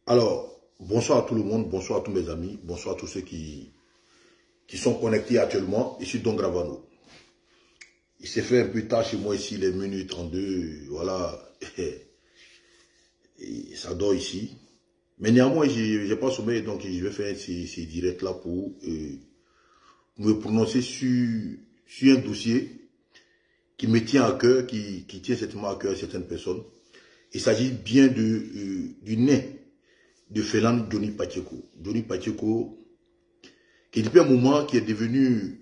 Alors, bonsoir à tout le monde, bonsoir à tous mes amis, bonsoir à tous ceux qui sont connectés actuellement. Ici Don Gravano. Il s'est fait un peu tard chez moi ici, les minutes 32, voilà. Et ça dort ici. Mais néanmoins, je n'ai pas sommeil, donc je vais faire ces directs-là pour me prononcer sur un dossier qui me tient à cœur, qui tient certainement à cœur certaines personnes. Il s'agit bien du nez de Félan Johnny Pacheco. Johnny Pacheco, qui depuis un moment qui est devenu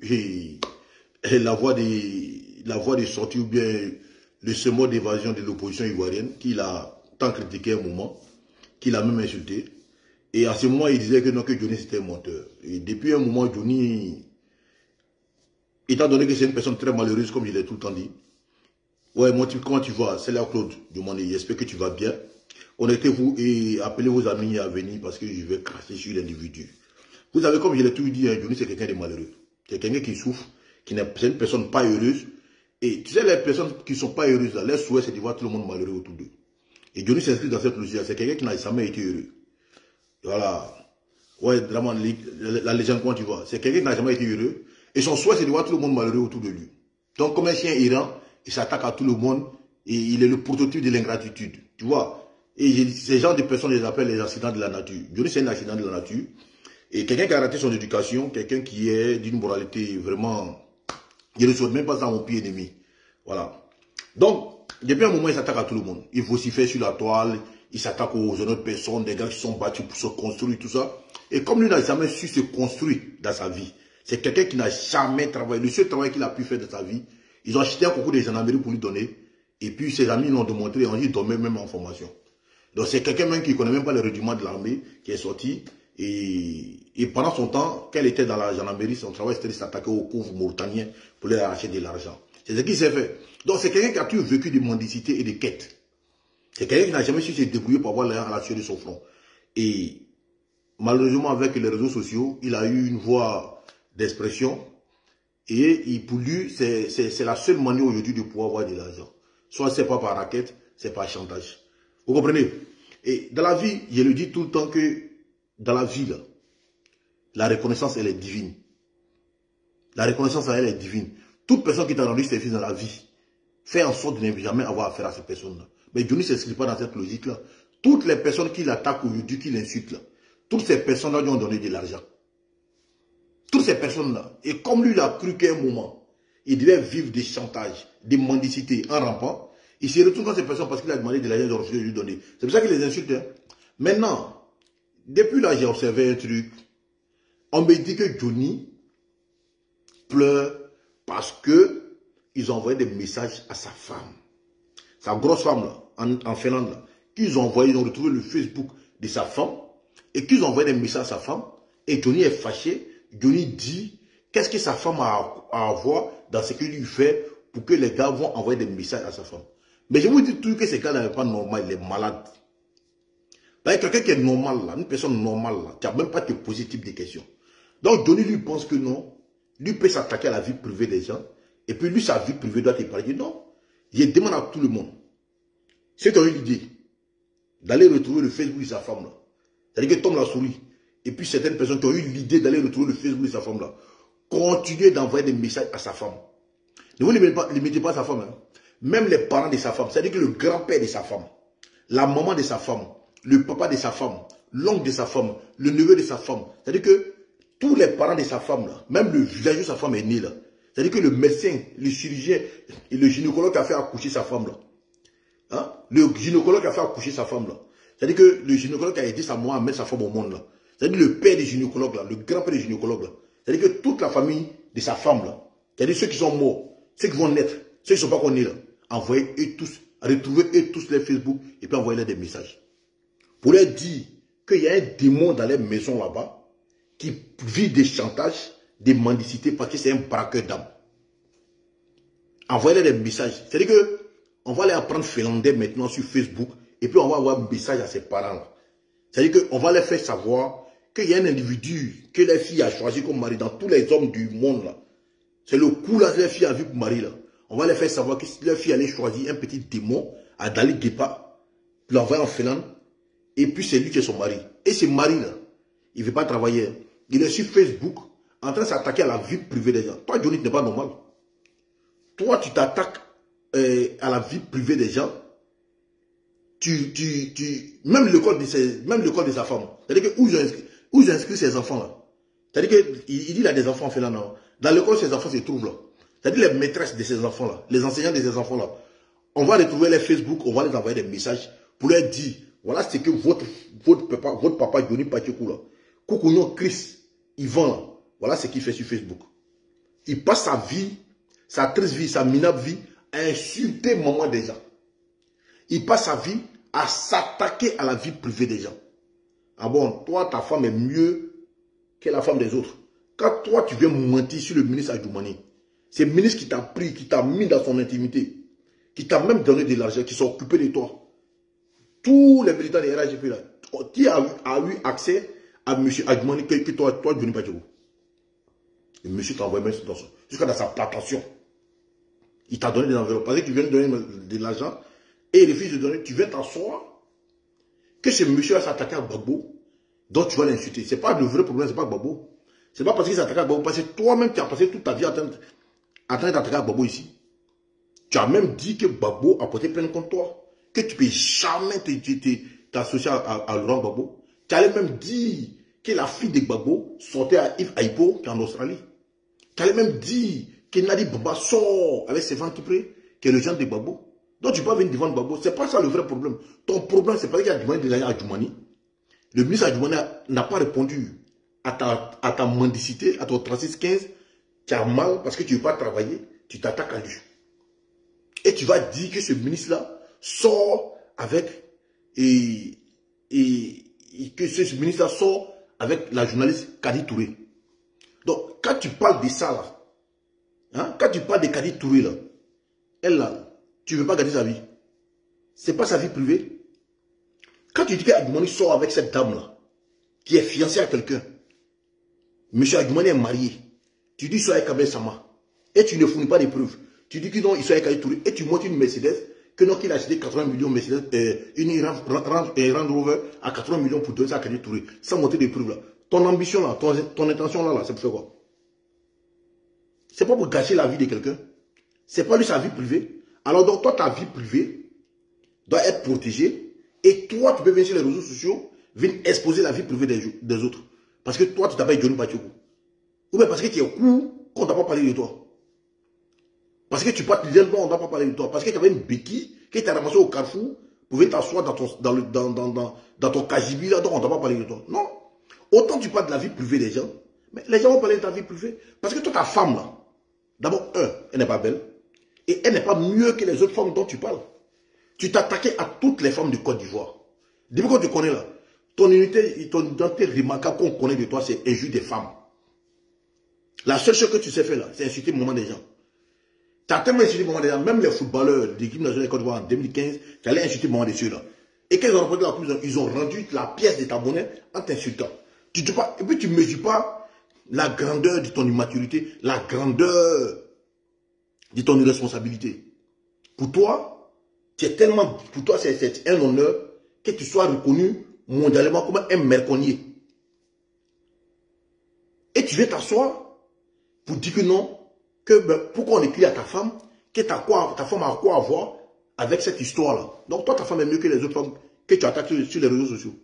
la voie de sortie ou bien le symbole d'évasion de l'opposition ivoirienne, qu'il a tant critiqué un moment, qu'il a même insulté. Et à ce moment, il disait que non, que Johnny c'était un menteur. Et depuis un moment, Johnny, étant donné que c'est une personne très malheureuse, comme je l'ai tout le temps dit, ouais, moi, comment tu vas? C'est là, Claude demandé, j'espère que tu vas bien. Connectez-vous et appelez vos amis à venir parce que je vais cracher sur l'individu. Vous savez, comme je l'ai toujours dit, Johnny, c'est quelqu'un de malheureux. C'est quelqu'un qui souffre, c'est une personne pas heureuse. Et tu sais, les personnes qui ne sont pas heureuses, là, leur souhait, c'est de voir tout le monde malheureux autour d'eux. Et Johnny s'inscrit dans cette logique. C'est quelqu'un qui n'a jamais été heureux. Voilà. Ouais, vraiment, la légende, comment tu vois? C'est quelqu'un qui n'a jamais été heureux. Et son souhait, c'est de voir tout le monde malheureux autour de lui. Donc, comme un chien errant, il s'attaque à tout le monde. Et il est le prototype de l'ingratitude. Tu vois? Et ces gens de personnes, les appellent les accidents de la nature. Johnny, c'est un accident de la nature. Et quelqu'un qui a raté son éducation, quelqu'un qui est d'une moralité vraiment... Je ne souhaite même pas ça à mon pied ennemi. Voilà. Donc, depuis un moment, il s'attaque à tout le monde. Il vocifère sur la toile, il s'attaque aux autres personnes, des gars qui sont battus pour se construire, tout ça. Et comme lui n'a jamais su se construire dans sa vie, c'est quelqu'un qui n'a jamais travaillé. Le seul travail qu'il a pu faire dans sa vie, ils ont acheté un concours des gendarmeries pour lui donner. Et puis ses amis l'ont démontré, il dormait même en formation. Donc c'est quelqu'un même qui ne connaît même pas le rudiment de l'armée, qui est sorti. Et pendant son temps, qu'elle était dans la gendarmerie, son travail c'était de s'attaquer aux pauvres Mauritaniens pour leur arracher de l'argent. C'est ce qu'il s'est fait. Donc c'est quelqu'un qui a toujours vécu de mendicité et de quête. C'est quelqu'un qui n'a jamais su se débrouiller pour avoir la relation de son front. Et malheureusement, avec les réseaux sociaux, il a eu une voie d'expression. Et pour lui, c'est la seule manière aujourd'hui de pouvoir avoir de l'argent. Soit c'est pas par raquette, c'est par chantage. Vous comprenez? Et dans la vie, je le dis tout le temps que dans la vie, là, la reconnaissance, elle est divine. La reconnaissance, elle est divine. Toute personne qui t'a rendu service dans la vie, fait en sorte de ne jamais avoir affaire à ces personnes-là. Mais Johnny ne s'inscrit pas dans cette logique-là. Toutes les personnes qui l'attaquent aujourd'hui, qui l'insultent, là, toutes ces personnes-là lui ont donné de l'argent. Toutes ces personnes-là. Et comme lui, il a cru qu'à un moment, il devait vivre des chantages, des mendicités en rampant, il se retourne dans ces personnes parce qu'il a demandé de l'argent de lui donner. C'est pour ça qu'il les insulte. Hein. Maintenant, depuis là, j'ai observé un truc. On me dit que Johnny pleure parce que ils ont envoyé des messages à sa femme. Sa grosse femme là, en Finlande là. Qu'ils ont envoyé, ils ont retrouvé le Facebook de sa femme et qu'ils ont envoyé des messages à sa femme. Et Johnny est fâché. Johnny dit qu'est-ce que sa femme a à voir dans ce qu'il lui fait pour que les gars vont envoyer des messages à sa femme. Mais je vous dis tout que ce gars-là n'est pas normal, il est malade. Quelqu'un qui est normal, là, une personne normale, là, tu n'as même pas de poser ce type de questions. Donc Johnny lui pense que non, lui peut s'attaquer à la vie privée des gens, et puis lui, sa vie privée doit épargner. Non, je demande à tout le monde, ceux qui ont eu l'idée d'aller retrouver le Facebook de sa femme, là, c'est-à-dire que Tom la souris, et puis certaines personnes qui ont eu l'idée d'aller retrouver le Facebook de sa femme, là, continuez d'envoyer des messages à sa femme. Ne vous limitez pas à sa femme, hein. Même les parents de sa femme, c'est-à-dire que le grand-père de sa femme, la maman de sa femme, le papa de sa femme, l'oncle de sa femme, le neveu de sa femme. C'est-à-dire que tous les parents de sa femme, là, même le village où sa femme est née, là, c'est-à-dire que le médecin, le chirurgien et le gynécologue qui a fait accoucher sa femme, là, hein, le gynécologue qui a fait accoucher sa femme, là, c'est-à-dire que le gynécologue qui a aidé sa maman à mettre sa femme au monde, là, c'est-à-dire le père des gynécologues, là, le grand-père des gynécologues, là, c'est-à-dire que toute la famille de sa femme, là, c'est-à-dire ceux qui sont morts, ceux qui vont naître, ceux qui ne sont pas nés, là, envoyez eux tous, retrouvez eux tous les Facebook et puis envoyez-leur des messages. Pour leur dire qu'il y a un démon dans les maisons là-bas qui vit des chantages, des mendicités parce que c'est un braqueur d'âme. Envoyez-leur des messages. C'est-à-dire qu'on va les apprendre finlandais maintenant sur Facebook et puis on va envoyer un message à ses parents. C'est-à-dire qu'on va leur faire savoir qu'il y a un individu que les filles a choisi comme mari dans tous les hommes du monde là. C'est le coup là que les filles a vu pour mari là. On va leur faire savoir que si leur fille allait choisir un petit démon à Dali Gepa, l'envoyer en Finlande. Et puis c'est lui qui est son mari. Et ce mari-là, il ne veut pas travailler. Il est sur Facebook en train de s'attaquer à la vie privée des gens. Toi, Johnny, tu n'es pas normal. Toi, tu t'attaques à la vie privée des gens. Même l'école de sa femme. C'est-à-dire que où ils ont inscrit ses enfants-là. C'est-à-dire qu'il dit a des enfants fait là, non. Dans l'école, ses enfants se trouvent là. C'est-à-dire les maîtresses de ces enfants-là, les enseignants de ces enfants-là. On va retrouver les Facebook, on va les envoyer des messages pour leur dire, voilà ce que votre papa Johnny Pacheco là, Koukounion Chris, Yvan là, voilà ce qu'il fait sur Facebook. Il passe sa vie, sa triste vie, sa minable vie, à insulter maman des gens. Il passe sa vie à s'attaquer à la vie privée des gens. Ah bon, toi, ta femme est mieux que la femme des autres. Quand toi, tu viens mentir sur le ministre Adjoumani, c'est le ministre qui t'a pris, qui t'a mis dans son intimité, qui t'a même donné de l'argent, qui s'est occupé de toi. Tous les militants des RAGP là, qui a eu accès à M. Adjoumani que toi, Johnny Pacheco. Le monsieur t'a envoyé même jusqu'à dans sa plantation. Il t'a donné des enveloppes. Parce que tu viens de donner de l'argent et il refuse de donner, tu viens t'asseoir. Que ce monsieur va s'attaquer à Gbagbo, donc tu vas l'insulter. Ce n'est pas le vrai problème, ce n'est pas Gbagbo. Ce n'est pas parce qu'il s'attaque à Gbagbo, parce que toi-même tu as passé toute ta vie en train d'attaquer à Gbagbo ici. Tu as même dit que Gbagbo a porté plainte contre toi. Que tu ne peux jamais t'associer à Laurent Gbagbo. Tu allais même dire que la fille de Gbagbo sortait à Yves Aïpo, qui est en Australie. Tu allais même dire que Nadi Bamba sort avec ses ventes près, qui est le genre de Gbagbo. Donc tu peux venir devant Gbagbo. Ce n'est pas ça le vrai problème. Ton problème, c'est parce qu'il y a demandé de l'argent à Adjoumani. Le ministre Adjoumani n'a pas répondu à ta mendicité, à ton 3615. Tu as mal parce que tu ne veux pas travailler. Tu t'attaques à lui. Et tu vas dire que ce ministre-là sort avec que ce ministre-là sort avec la journaliste Kadi Touré. Donc, quand tu parles de ça, là, hein, quand tu parles de Kadi Touré, là, elle, là, tu ne veux pas garder sa vie. Ce n'est pas sa vie privée. Quand tu dis qu'Adjoumani sort avec cette dame-là, qui est fiancée à quelqu'un, M. Adjoumani est marié, tu dis qu'il sort avec Kabel Sama, et tu ne fournis pas de preuves. Tu dis que non, il sort avec Kadi Touré, et tu montes une Mercedes, que non, qu'il a acheté 80 millions de Mercedes, une Range Rover à 80 millions pour donner ça à Kadi Touré, sans monter des preuves là. Ton ambition là, ton intention là, c'est pour faire quoi? C'est pas pour gâcher la vie de quelqu'un. C'est pas lui sa vie privée. Alors donc toi, ta vie privée doit être protégée. Et toi, tu peux venir sur les réseaux sociaux, venir exposer la vie privée des autres. Parce que toi, tu t'appelles Johnny Pacheco. Ou bien parce que tu es court, qu'on ne t'a pas parlé de toi. Parce que tu portes les ailes, on ne t'a pas parlé de toi. Parce que tu avais une béquille qui t'a ramassé au carrefour pour venir t'asseoir dans ton cagibi, là, donc on ne t'a pas parlé de toi. Non. Autant tu parles de la vie privée des gens, mais les gens vont parler de ta vie privée. Parce que toi, ta femme, là, d'abord, elle n'est pas belle. Et elle n'est pas mieux que les autres femmes dont tu parles. Tu t'attaquais à toutes les femmes de Côte d'Ivoire. Depuis qu'on te connaît là, ton identité remarquable qu'on connaît de toi, c'est injure des femmes. La seule chose que tu sais faire là, c'est insulter le moment des gens. Tu as tellement insulté le moment des gens, même les footballeurs de l'équipe nationale de Côte d'Ivoire en 2015, tu allais insulter le moment des ceux-là. Et quand ils ont remporté la coupe, ils ont rendu la pièce de ta monnaie en t'insultant. Et puis tu ne mesures pas la grandeur de ton immaturité, la grandeur de ton irresponsabilité. Pour toi, c'est un honneur que tu sois reconnu mondialement comme un merconnier. Et tu viens t'asseoir pour dire que non, pourquoi on écrit à ta femme que ta femme a quoi à voir avec cette histoire-là. Donc toi, ta femme est mieux que les autres femmes que tu attaques sur les réseaux sociaux.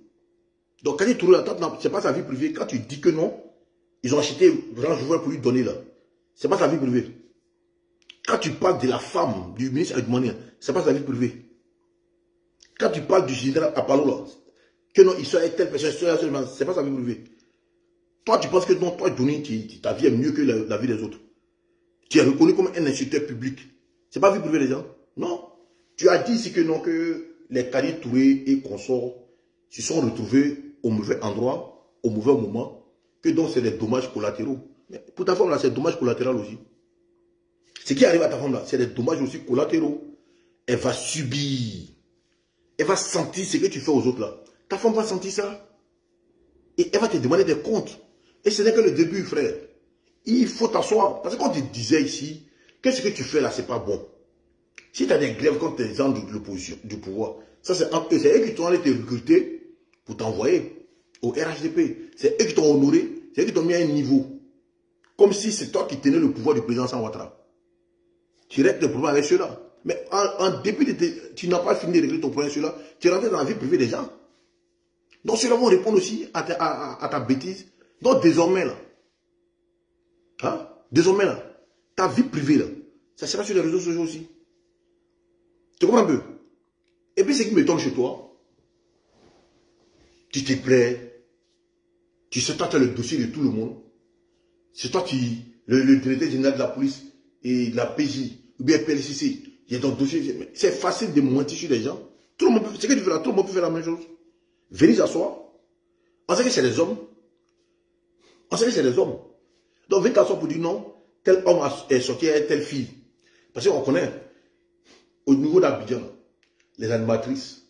Donc quand tu trouves la table, ce n'est pas sa vie privée. Quand tu dis que non, ils ont acheté Range Rover pour lui donner là. Ce n'est pas sa vie privée. Quand tu parles de la femme du ministre Adjoumani, ce n'est pas sa vie privée. Quand tu parles du général Apalo là, que non, il soit avec telle personne, ce n'est pas sa vie privée. Toi, tu penses que non, toi, Johnny, ta vie est mieux que la vie des autres. Tu es reconnu comme un insulteur public. Ce n'est pas la vie privée des gens. Non. Tu as dit ici que non, que les Kadi Touré et consorts se sont retrouvés au mauvais endroit, au mauvais moment, que donc c'est des dommages collatéraux. Mais pour ta femme là, c'est des dommages collatéraux aussi. Ce qui arrive à ta femme là, c'est des dommages aussi collatéraux. Elle va subir. Elle va sentir ce que tu fais aux autres là. Ta femme va sentir ça. Et elle va te demander des comptes. Et ce n'est que le début, frère. Il faut t'asseoir. Parce qu'on te disait ici, que ce que tu fais là, c'est pas bon. Si tu as des grèves contre les gens de l'opposition, du pouvoir, ça c'est eux qui t'ont allé te recruter pour t'envoyer au RHDP. C'est eux qui t'ont honoré, c'est eux qui t'ont mis à un niveau. Comme si c'est toi qui tenais le pouvoir du président Alassane Ouattara. Tu règles le problème avec ceux-là. Mais en début de... Tu n'as pas fini de régler ton problème avec ceux-là. Tu es rentré dans la vie privée des gens. Donc ceux-là vont répondre aussi à ta bêtise. Donc désormais là, hein, désormais là, ta vie privée là, ça sera sur les réseaux sociaux aussi. Tu comprends un peu? Et puis ce qui m'étonne chez toi, tu te plais, tu sais toi tu as le dossier de tout le monde. C'est toi qui, le directeur général de la police et de la PJ, ou bien PLCC, il y a ton dossier. C'est facile de mentir sur les gens. Tout le monde peut, ce que tu fais là, tout le monde peut faire la même chose. Venez s'asseoir. On sait que c'est des hommes. On sait que c'est des hommes. Donc venez t'asseoir pour dire non, tel homme est sorti avec telle fille. Parce qu'on connaît, au niveau d'Abidjan, les animatrices,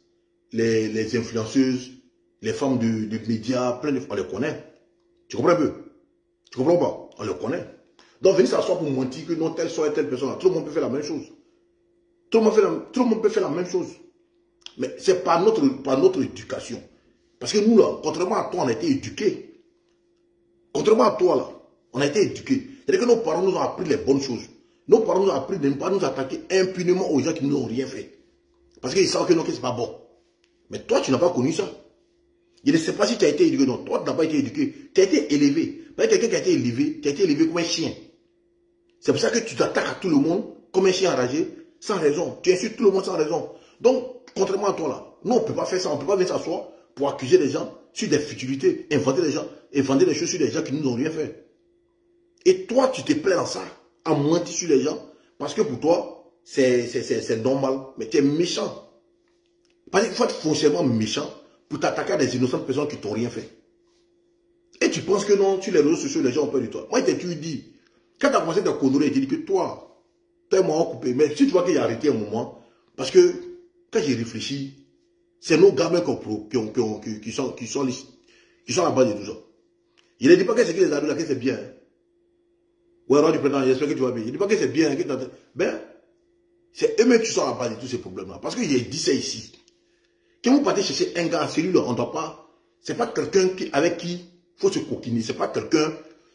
les influenceuses, les femmes de médias, plein de, on les connaît. Tu comprends un peu? Tu comprends pas? On le connaît. Donc venez s'asseoir pour mentir que non, telle soit telle personne. Tout le monde peut faire la même chose. Tout le monde peut faire la même chose. Mais c'est par notre éducation. Parce que nous, là, contrairement à toi, on a été éduqués. Contrairement à toi, là, on a été éduqués. C'est-à-dire que nos parents nous ont appris les bonnes choses. Nos parents nous ont appris de ne pas nous attaquer impunément aux gens qui ne nous ont rien fait. Parce qu'ils savent que non, que c'est pas bon. Mais toi, tu n'as pas connu ça. Je ne sais pas si tu as été éduqué. Non, toi, tu n'as pas été éduqué. Tu as été élevé. Quelqu'un qui a été élevé, tu as été élevé comme un chien. C'est pour ça que tu t'attaques à tout le monde comme un chien enragé, sans raison. Tu insultes tout le monde sans raison. Donc, contrairement à toi là, nous on ne peut pas faire ça, on ne peut pas venir s'asseoir pour accuser les gens sur des futilités, inventer des choses sur des gens qui ne nous ont rien fait. Et toi, tu te plais dans ça, à mentir sur les gens, parce que pour toi, c'est normal, mais tu es méchant. Parce qu'il faut être foncièrement méchant pour t'attaquer à des innocentes personnes qui t'ont rien fait. Et tu penses que non, sur les réseaux sociaux, les gens ont peur de toi. Moi, tu dis, quand tu as commencé à condoler, tu dis que toi, tu es moi coupé. Mais si tu vois qu'il a arrêté un moment, parce que quand j'ai réfléchi, c'est nos gamins qui sont à la base de tout ça. Il ne dit pas que c'est que les ados là, que c'est bien. Hein. Ouais, alors du président, j'espère que tu vas bien. Il ne dit pas que c'est bien. Ben, c'est eux-mêmes qui sont à la base de tous ces problèmes-là. Parce que j'ai dit ça ici. Quand vous partez chercher un gars, celui-là, on ne doit pas. C'est pas quelqu'un avec qui il faut se coquiner. C'est pas quelqu'un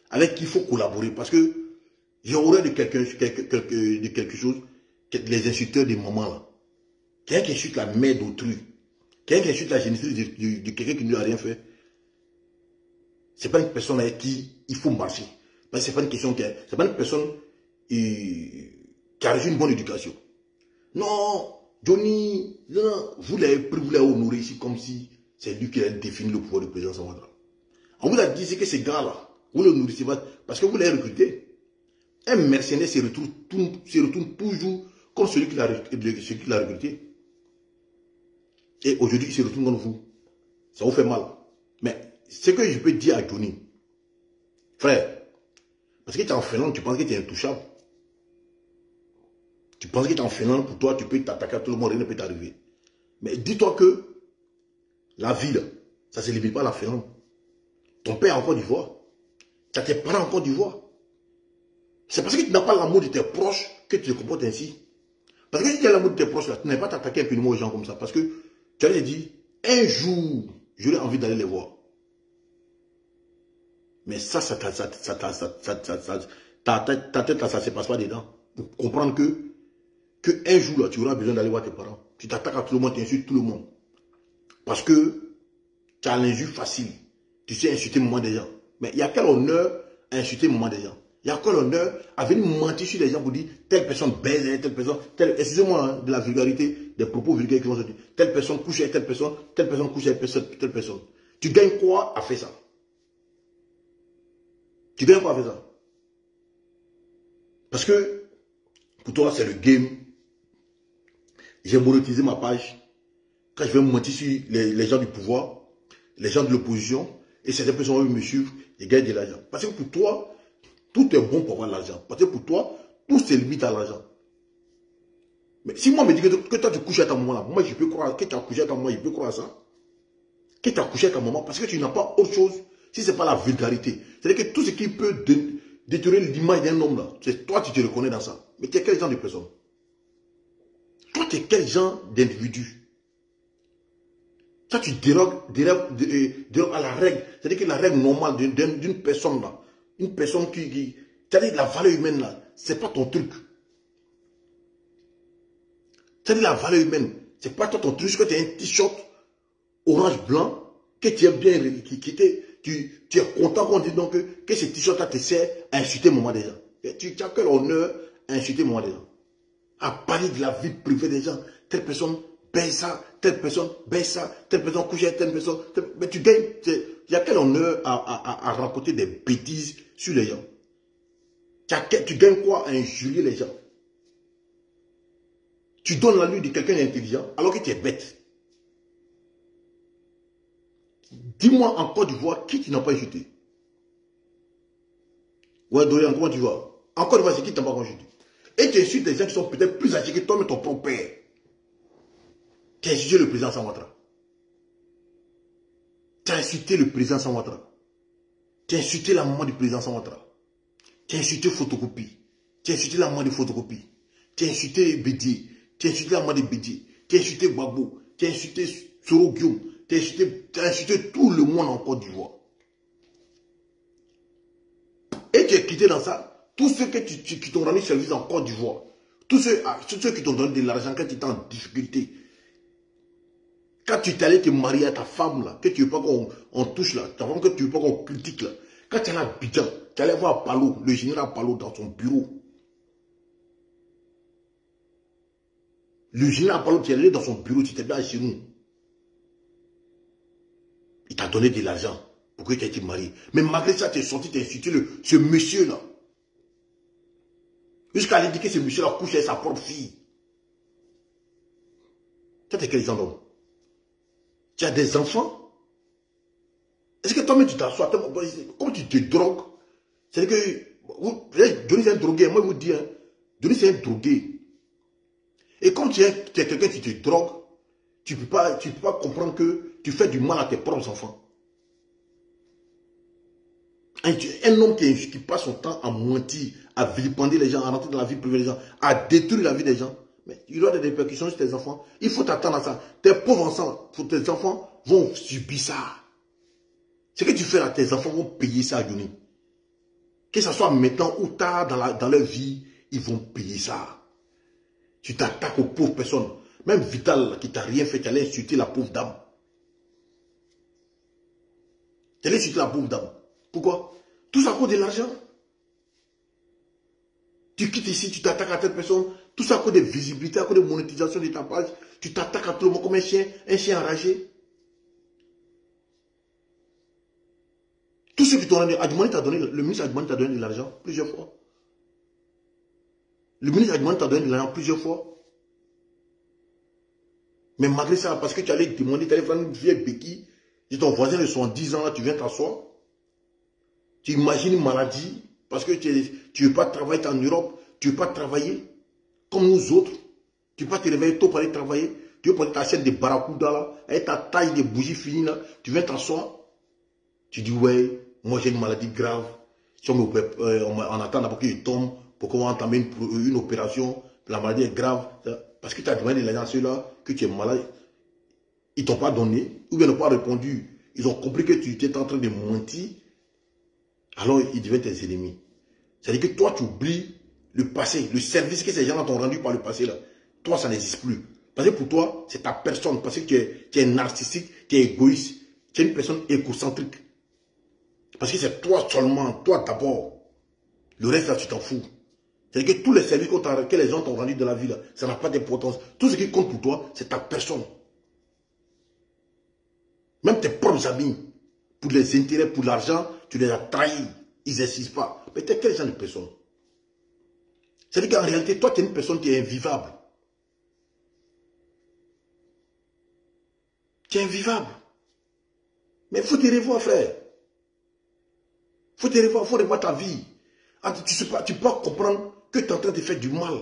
avec qui il faut collaborer. Parce que j'ai horreur de quelque chose, les insulteurs des mamans là. Quelqu'un qui insulte la mère d'autrui. Quelqu'un qui insulte la génétique de quelqu'un qui ne lui a rien fait. C'est pas une personne avec qui il faut marcher. Parce que c'est pas une question c'est pas une personne qui a reçu une bonne éducation. Non, Johnny, non, vous l'avez honoré ici comme si c'est lui qui a défini le pouvoir du président Ouattara. On vous a dit que ces gars-là, vous le nourrissez pas parce que vous l'avez recruté. Un mercenaire se retourne toujours comme celui qui l'a recruté. Et aujourd'hui, il se retourne contre vous. Ça vous fait mal. Mais ce que je peux dire à Johnny, frère, parce que tu es en Finlande, tu penses que tu es intouchable. Tu penses que tu es en Finlande, pour toi, tu peux t'attaquer à tout le monde, rien ne peut t'arriver. Mais dis-toi que la vie, là, ça ne se limite pas à la Finlande. Ton père est en Côte d'Ivoire. Tu as tes parents en Côte d'Ivoire. C'est parce que tu n'as pas l'amour de tes proches que tu te comportes ainsi. Parce que si tu as l'amour de tes proches, là, tu n'as pas t'attaquer impunément aux gens comme ça. Parce que tu avais dit, un jour, j'aurais envie d'aller les voir. Mais ta tête, ça ne se passe pas dedans. Pour comprendre que un jour, là, tu auras besoin d'aller voir tes parents. Tu t'attaques à tout le monde, tu insultes tout le monde. Parce que tu as l'injure facile. Tu sais insulter le moment des gens. Mais il y a quel honneur à insulter le moment des gens? Il y a quel honneur à venir mentir sur les gens pour dire telle personne baise, telle personne, excusez-moi hein, de la vulgarité, des propos vulgaires qui vont se dire, telle personne couche avec telle personne couche avec telle personne. Tu gagnes quoi à faire ça? Tu gagnes quoi à faire ça? Parce que pour toi, c'est le game. J'ai monétisé ma page. Quand je vais mentir sur les gens du pouvoir, les gens de l'opposition, et certaines personnes me suivre, je gagne de l'argent. Parce que pour toi, tout est bon pour avoir de l'argent. Parce que pour toi, tout se limite à l'argent. Mais si moi me dis que toi tu couches à ta maman là, moi je peux croire que tu as couché à ta maman, je peux croire ça. Que tu as couché à ta maman parce que tu n'as pas autre chose si ce n'est pas la vulgarité. C'est-à-dire que tout ce qui peut détruire l'image d'un homme là, c'est toi tu te reconnais dans ça. Mais tu es quel genre de personne? Toi tu es quel genre d'individu? Toi, tu dérogues à la règle. C'est-à-dire que la règle normale d'une personne là, une personne qui c'est-à-dire la valeur humaine là, c'est pas ton truc. C'est-à-dire la valeur humaine, c'est pas toi ton truc. Que tu as un t-shirt orange-blanc, que tu es bien, tu es content qu'on dise donc que ce t-shirt là te sert à insulter maman des gens. Tu as quel honneur à insulter maman des gens. À parler de la vie privée des gens. Telle personne baisse ça, telle personne baisse ça, telle personne couche avec telle personne. Mais tu gagnes. Il y a quel honneur à raconter des bêtises sur les gens. Tu gagnes quoi à injurier les gens. Tu donnes la lune de quelqu'un d'intelligent alors que tu es bête. Dis-moi en Côte d'Ivoire qui tu n'as pas insulté. Ouais, Dorian, comment tu vas? En Côte d'Ivoire, c'est qui tu n'as pas insulté. Et tu insultes des gens qui sont peut-être plus âgés que toi, mais ton propre père. Tu as insulté le président Samouatra. Tu as insulté le président Samouatra. Tu as insulté la maman du président Samouatra. Tu as insulté Photocopie. Tu as insulté la maman de Photocopie. Tu as insulté Bédier. Tu as insulté la maman de Bédier. Tu as insulté Gbagbo. Tu as insulté Soro Guillaume. Tu as insulté tout le monde en Côte d'Ivoire. Et tu es quitté dans ça. Tous ceux qui t'ont rendu service en Côte d'Ivoire. Tous ceux qui t'ont donné de l'argent quand tu étais en difficulté. Quand tu t'allais te marier à ta femme là, que tu ne veux pas qu'on touche là, ta femme que tu ne veux pas qu'on critique là. Quand tu allais à Abidjan, tu allais voir Palo, le général Palo dans son bureau. Le général Palo, tu allais dans son bureau, tu étais bien chez nous. Il t'a donné de l'argent pour que tu aies été marié. Mais malgré ça, tu es sorti, tu as insulté ce monsieur là. Jusqu'à aller dire que ce monsieur là couche avec sa propre fille. Tu es quel genre? Tu as des enfants? Est-ce que toi-même tu t'assois, comme tu te drogues? C'est-à-dire que Johnny c'est un drogué, moi je vous dis, hein, Johnny c'est un drogué. Et comme tu es quelqu'un qui te drogue, tu ne peux pas comprendre que tu fais du mal à tes propres enfants. Un homme qui passe son temps à mentir, à vilipender les gens, à rentrer dans la vie privée des gens, à détruire la vie des gens, mais il y aura des répercussions sur tes enfants. Il faut t'attendre à ça. Tes pauvres enfants, tes enfants vont subir ça. Ce que tu fais là, tes enfants vont payer ça, Johnny. Que ce soit maintenant ou tard dans leur vie, ils vont payer ça. Tu t'attaques aux pauvres personnes. Même Vital, qui t'a rien fait, tu allais insulter la pauvre dame. Tu allais insulter la pauvre dame. Pourquoi? Tout ça à cause de l'argent. Tu quittes ici, tu t'attaques à telle personne. Tout ça à cause de visibilité, à cause de monétisation de ta page. Tu t'attaques à tout le monde comme un chien enragé. Tout ce qui t'ont donné, le ministre Adjumani t'a donné de l'argent plusieurs fois. Le ministre Adjumani t'a donné de l'argent plusieurs fois. Mais malgré ça, parce que tu allais demander, tu allais faire une vieille béquille, et ton voisin de 70 ans, là, tu viens t'asseoir. Tu imagines une maladie, parce que tu ne veux pas travailler en Europe, tu ne veux pas travailler comme nous autres. Tu ne veux pas te réveiller tôt pour aller travailler. Tu veux prendre ta chaîne de barracuda, là, avec ta taille de bougies finie, là, tu viens t'asseoir. Tu dis, ouais, moi j'ai une maladie grave. Si on attend d'abord qu'il tombe pour qu'on va entamer une opération, la maladie est grave. Parce que tu as demandé les gens ceux-là que tu es malade. Ils ne t'ont pas donné, ou bien n'ont pas répondu. Ils ont compris que tu étais en train de mentir. Alors ils deviennent tes ennemis. C'est-à-dire que toi, tu oublies le passé, le service que ces gens-là t'ont rendu par le passé. Là. Toi, ça n'existe plus. Parce que pour toi, c'est ta personne. Parce que tu es narcissique, tu es égoïste. Tu es une personne égocentrique. Parce que c'est toi seulement, toi d'abord. Le reste, là, tu t'en fous. C'est-à-dire que tous les services que les gens t'ont rendus dans la vie, là, ça n'a pas d'importance. Tout ce qui compte pour toi, c'est ta personne. Même tes propres amis, pour les intérêts, pour l'argent, tu les as trahis. Ils n'insistent pas. Mais tu es quel genre de personne? C'est-à-dire qu'en réalité, toi, tu es une personne qui est invivable. Tu es invivable. Mais il faut te revoir, frère. Il faut te revoir, il faut revoir ta vie. Tu peux pas comprendre que tu es en train de faire du mal.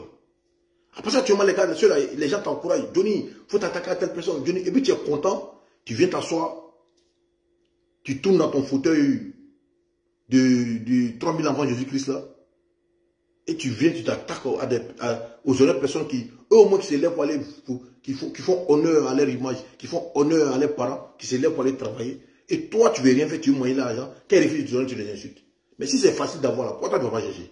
Après ça, tu vois les gars, les gens t'encouragent. Johnny, il faut t'attaquer à telle personne. Johnny, et puis tu es content, tu viens t'asseoir, tu tournes dans ton fauteuil de 3000 avant Jésus-Christ là, et tu viens, tu t'attaques aux honnêtes personnes qui Eux au moins qui se lèvent pour aller, qui font honneur à leur image, qui font honneur à leurs parents, qui se lèvent pour aller travailler. Et toi, tu ne veux rien faire, tu veux moyenner l'argent. Quand ils refusent de te donner, tu les insultes. Mais si c'est facile d'avoir là, pourquoi toi tu ne vas pas chercher?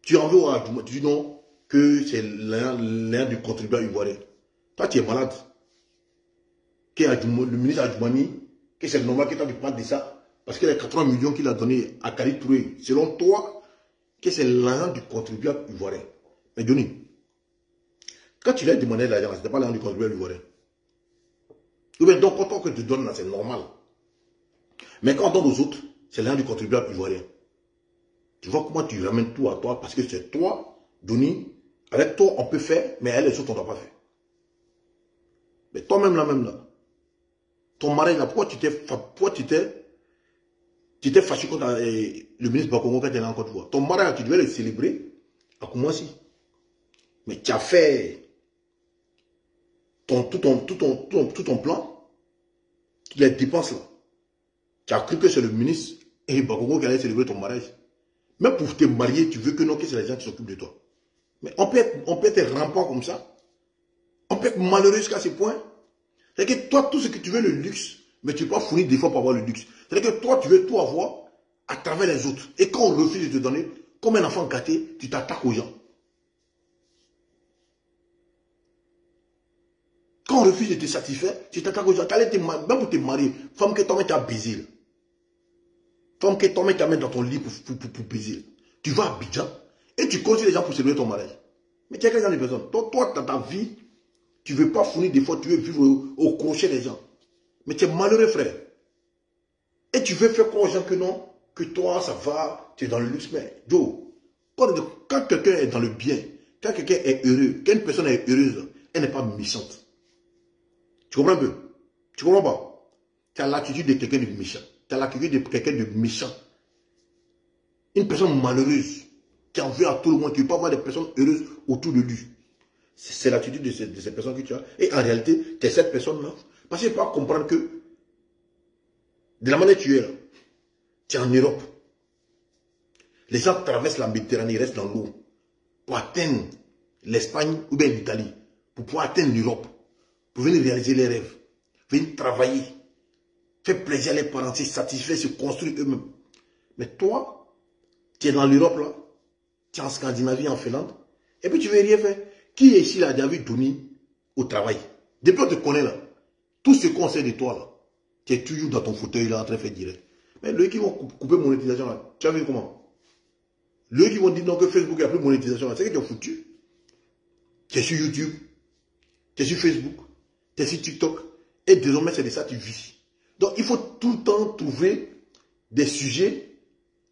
Tu en veux à tu dis non, que c'est l'un du contribuable ivoirien. Toi, tu es malade. Le ministre Adjoumani, que c'est normal que toi tu parles de ça, parce que les 80 millions qu'il a donnés à Kali Touré, selon toi, que c'est l'argent du contribuable ivoirien. Mais Johnny, quand tu lui as demandé l'argent, ce n'était pas l'argent du contribuable ivoirien. Donc, quand on te donne, c'est normal. Mais quand on donne aux autres, c'est l'argent du contribuable ivoirien. Tu vois comment tu ramènes tout à toi, parce que c'est toi, Johnny, avec toi on peut faire, mais avec les autres on ne doit pas faire. Mais toi-même là, ton mari là, pourquoi tu t'es fâché contre le ministre Bakongo quand tu es là en Côte d'Ivoire? Ton mari, tu devais le célébrer à Koumassi. Mais tu as fait tout ton plan, les dépenses là. Tu as cru que c'est le ministre et Bakongo qui allait célébrer ton mariage. Même pour te marier, tu veux que non, que c'est les gens qui s'occupent de toi. Mais on peut être rampant comme ça. On peut être malheureux jusqu'à ce point. C'est-à-dire que toi, tout ce que tu veux, le luxe, mais tu ne peux pas fournir des fois pour avoir le luxe. C'est-à-dire que toi, tu veux tout avoir à travers les autres. Et quand on refuse de te donner, comme un enfant gâté, tu t'attaques aux gens. Quand on refuse de te satisfaire, tu t'attaques aux gens. Même pour te marier, femme que toi-même tu as baisé. Femme que toi-même tu as mis dans ton lit pour baiser. Tu vas à Abidjan et tu continues les gens pour célébrer ton mariage. Mais tu as quel genre de personne? Toi, dans ta vie, tu ne veux pas fournir des fois, tu veux vivre au crochet des gens. Mais tu es malheureux, frère. Et tu veux faire croire aux gens que non, que toi, ça va, tu es dans le luxe. Mais, Joe, quand quelqu'un est dans le bien, quand quelqu'un est heureux, quand une personne est heureuse, elle n'est pas méchante. Tu comprends un peu? Tu comprends pas? Tu as l'attitude de quelqu'un de méchant. Tu as l'attitude de quelqu'un de méchant. Une personne malheureuse, qui en veut à tout le monde, qui ne veut pas avoir des personnes heureuses autour de lui. C'est l'attitude de ces personnes que tu as. Et en réalité, tu es cette personne-là. Parce qu'il ne faut pas comprendre que, de la manière que tu es là, tu es en Europe. Les gens traversent la Méditerranée, restent dans l'eau, pour atteindre l'Espagne ou bien l'Italie, pour pouvoir atteindre l'Europe, pour venir réaliser les rêves, venir travailler, faire plaisir à leurs parents, se satisfaire, se construire eux-mêmes. Mais toi, tu es dans l'Europe là, tu es en Scandinavie, en Finlande, et puis tu ne veux rien faire. Qui est ici là, David Tony, au travail? Depuis qu'on te connaît là, tout ce qu'on sait de toi là, tu es toujours dans ton fauteuil là, en train de faire direct. Mais eux qui vont couper monétisation là, tu as vu comment? Eux qui vont dire non que Facebook n'a plus de monétisation là, c'est que tu es foutu. Tu es sur YouTube, tu es sur Facebook, tu es sur TikTok, et désormais c'est de ça que tu vis. Donc il faut tout le temps trouver des sujets,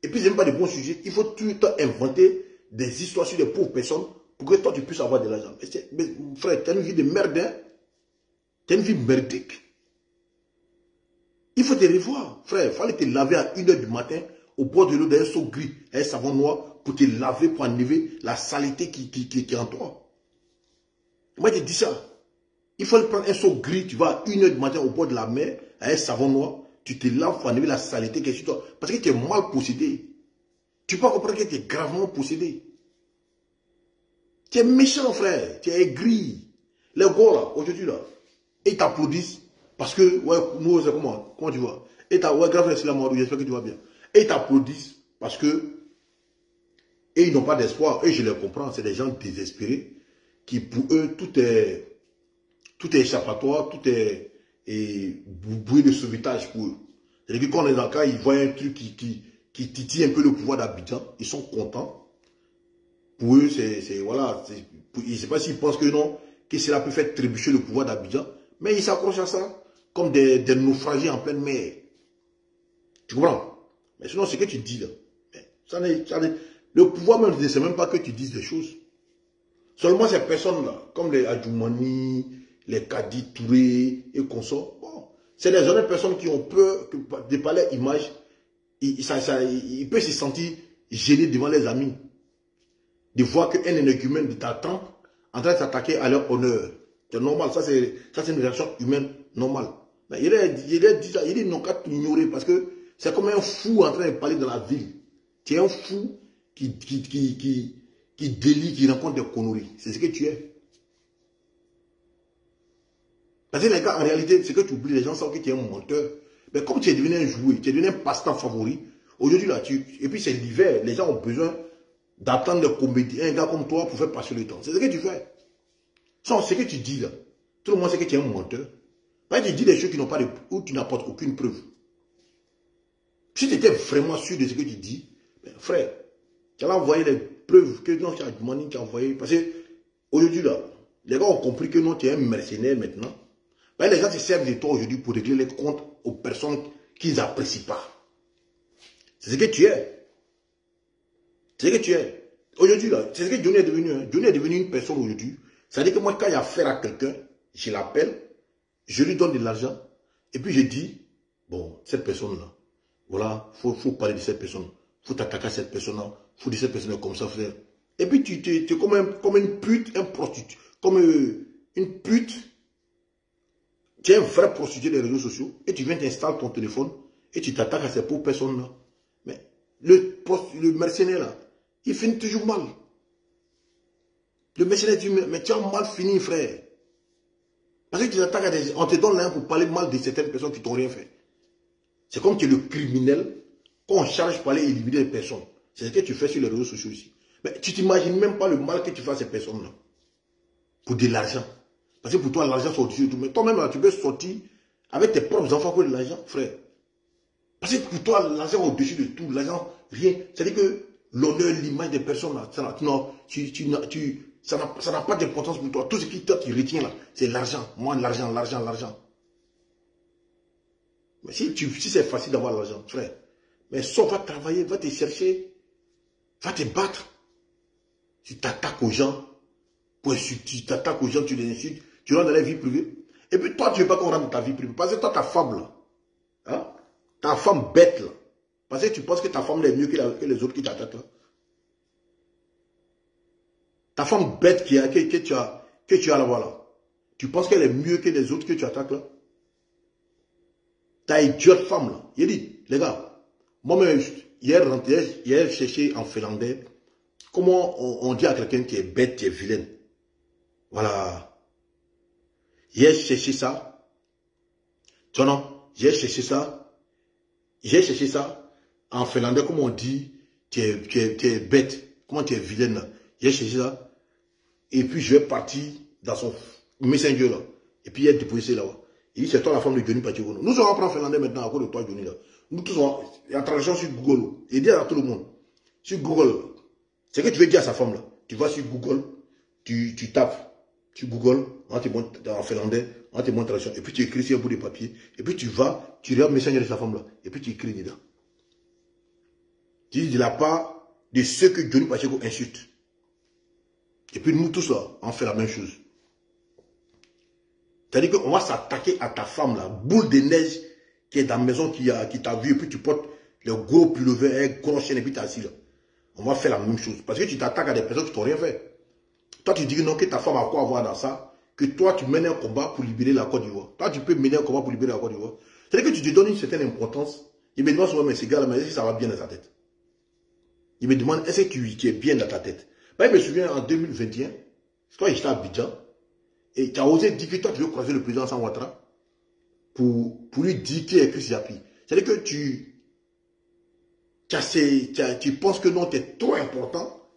et puis c'est même pas des bons sujets, il faut tout le temps inventer des histoires sur des pauvres personnes pour que toi tu puisses avoir de l'argent. Mais frère, tu as une vie de merde, hein? Tu as une vie merdique. Il faut te revoir, frère. Il fallait te laver à 1 h du matin au bord de l'eau d'un seau gris, un savon noir, pour te laver, pour enlever la saleté qui est en toi. Moi, je dis ça. Il faut prendre un seau gris, tu vas à 1 h du matin au bord de la mer, avec un savon noir, tu te laves pour enlever la saleté qui est sur toi. Parce que tu es mal possédé. Tu peux comprendre que tu es gravement possédé. Tu es méchant, frère. Tu es aigri. Les gars, là, aujourd'hui, là, ils t'applaudissent parce que, ouais, nous, c'est comment tu vois? Et ouais, grave, c'est la mort, j'espère que tu vas bien. Et ils t'applaudissent parce que, et ils n'ont pas d'espoir. Et je les comprends, c'est des gens désespérés qui, pour eux, tout est échappatoire, tout est bouée de sauvetage pour eux. C'est-à-dire que quand on est dans le cas, ils voient un truc qui titille un peu le pouvoir d'Abidjan, ils sont contents. Pour eux, voilà, je ne sais pas s'ils pensent que non, que cela peut faire trébucher le pouvoir d'Abidjan, mais ils s'accrochent à ça, comme des naufragés en pleine mer. Tu comprends? Mais sinon, ce que tu dis là, le pouvoir même ne sait même pas que tu dises des choses. Seulement ces personnes-là, comme les Adjoumani, les Kadi Touré et consorts, bon, c'est des honnêtes personnes qui ont peur que, de par leur image, ils peuvent se sentir gênés devant les amis. De voir qu'un énergumène de ta tempe en train de s'attaquer à leur honneur. C'est normal, ça c'est une réaction humaine normale. Mais ils n'ont qu'à t'ignorer parce que c'est comme un fou en train de parler dans la ville. Tu es un fou qui qui délie, qui rencontre des conneries. C'est ce que tu es. Parce que les gars, en réalité, c'est que tu oublies, les gens savent que tu es un menteur. Mais comme tu es devenu un jouet, tu es devenu un passe-temps favori, aujourd'hui là, et puis c'est l'hiver, les gens ont besoin d'attendre des comédiens, un gars comme toi pour faire passer le temps. C'est ce que tu fais. Sans ce que tu dis là, tout le monde sait que tu es un menteur. Parce que tu dis des choses qui n'ont pas de, où tu n'apportes aucune preuve. Si tu étais vraiment sûr de ce que tu dis, ben, frère, tu allais envoyer les preuves que non, tu as demandé, tu as envoyé. Parce que aujourd'hui là, les gars ont compris que non, tu es un mercenaire maintenant. Ben, les gens se servent de toi aujourd'hui pour régler les comptes aux personnes qu'ils n'apprécient pas. C'est ce que tu es. C'est ce que tu es. Aujourd'hui là, c'est ce que Johnny est devenu. Hein. Johnny est devenu une personne aujourd'hui. C'est-à-dire que moi, quand il y a affaire à quelqu'un, je l'appelle, je lui donne de l'argent, et puis je dis, bon, cette personne-là, voilà, faut parler de cette personne, faut t'attaquer à cette personne-là, faut dire cette personne comme ça, frère. Et puis tu es comme une pute, un prostitué, comme une pute, tu es un vrai prostitué des réseaux sociaux, et tu viens t'installer ton téléphone, et tu t'attaques à ces pauvres personnes-là. Mais le mercenaire là, il finit toujours mal. Le mercenaire dit, mais tu as mal fini, frère. Parce que tu t'attaques à des... On te donne l'un pour parler mal de certaines personnes qui t'ont rien fait. C'est comme tu es le criminel qu'on charge pour aller éliminer les personnes. C'est ce que tu fais sur les réseaux sociaux ici. Mais tu t'imagines même pas le mal que tu fais à ces personnes-là. Pour de l'argent. Parce que pour toi, l'argent c'est au-dessus de tout. Mais toi-même, là, tu peux sortir avec tes propres enfants pour de l'argent, frère. Parce que pour toi, l'argent est au-dessus de tout. L'argent, rien. C'est-à-dire que l'honneur, l'image des personnes, là, ça n'a pas d'importance pour toi. Tout ce qui retient là, c'est l'argent. Moi, l'argent. Mais si c'est facile d'avoir l'argent, frère, mais sauf va travailler, va te chercher, va te battre. Tu t'attaques aux gens, tu t'attaques aux gens, tu les insultes, tu rentres dans la vie privée. Et puis toi, tu ne veux pas qu'on rentre dans ta vie privée. Parce que toi, ta femme là, hein, ta femme bête là, parce que tu penses que ta femme est mieux que les autres qui t'attaquent là. Ta femme bête que tu as là-bas là. Tu penses qu'elle est mieux que les autres que tu attaques là? Ta idiote femme là. Il dit, les gars, moi-même, hier cherché en finlandais, comment on dit à quelqu'un qui est bête, qui est vilaine. Voilà. Hier cherché ça. Tu vois non? J'ai cherché ça. J'ai cherché ça en finlandais, comment on dit, tu es bête, comment tu es vilaine là. J'ai cherché ça. Et puis je vais partir dans son messenger là. Et puis il a déposé là-bas. Il dit, c'est toi la femme de Johnny Pacheco. Nous allons apprendre finlandais maintenant à cause de toi, Johnny là. Nous tous, il y a une traduction sur Google. Il dit à tout le monde. Sur Google. C'est que tu veux dire à sa femme là. Tu vas sur Google, tu tapes sur Google, on te montre en finlandais, on te montre traduction. Et puis tu écris sur un bout de papier. Et puis tu vas, tu regardes le messenger de sa femme là. Et puis tu écris dedans. Tu dis de la part de ceux que Johnny Pacheco insulte. Et puis nous tous là, on fait la même chose. C'est-à-dire qu'on va s'attaquer à ta femme là, boule de neige qui est dans la maison, qui t'a vu, et puis tu portes le gros pullover, un gros chien, et puis tu es assis là. On va faire la même chose. Parce que tu t'attaques à des personnes qui t'ont rien fait. Toi tu dis que non, que ta femme a quoi avoir dans ça, que toi tu mènes un combat pour libérer la Côte d'Ivoire. Toi tu peux mener un combat pour libérer la Côte d'Ivoire. C'est-à-dire que tu te donnes une certaine importance. Il me demande souvent, mais ces gars-là, mais est-ce que ça va bien dans ta tête? Il me demande, est-ce que tu es bien dans ta tête? Ben, je me souviens en 2021, toi j'étais à Abidjan, et tu as osé dire que toi tu veux croiser le président Alassane Ouattara pour lui dire qui est Chris Yapi. C'est-à-dire que tu penses que non, tu es trop important,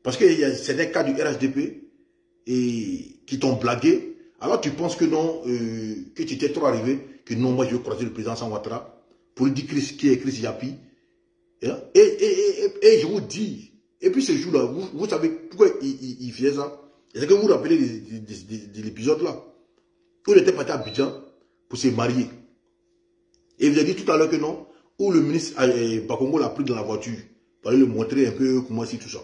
parce que c'est des cas du RHDP et qui t'ont blagué, alors tu penses que non, que tu t'es trop arrivé, que non, moi je veux croiser le président Alassane Ouattara pour lui dire qui est Chris Yapi. Et je vous dis, et puis ce jour-là, vous savez pourquoi il faisait ça? Est-ce que vous vous rappelez de l'épisode là? Où il était parti à Abidjan pour se marier. Et il vous a dit tout à l'heure que non, où le ministre Bakongo l'a pris dans la voiture pour aller lui montrer un peu comment c'est tout ça.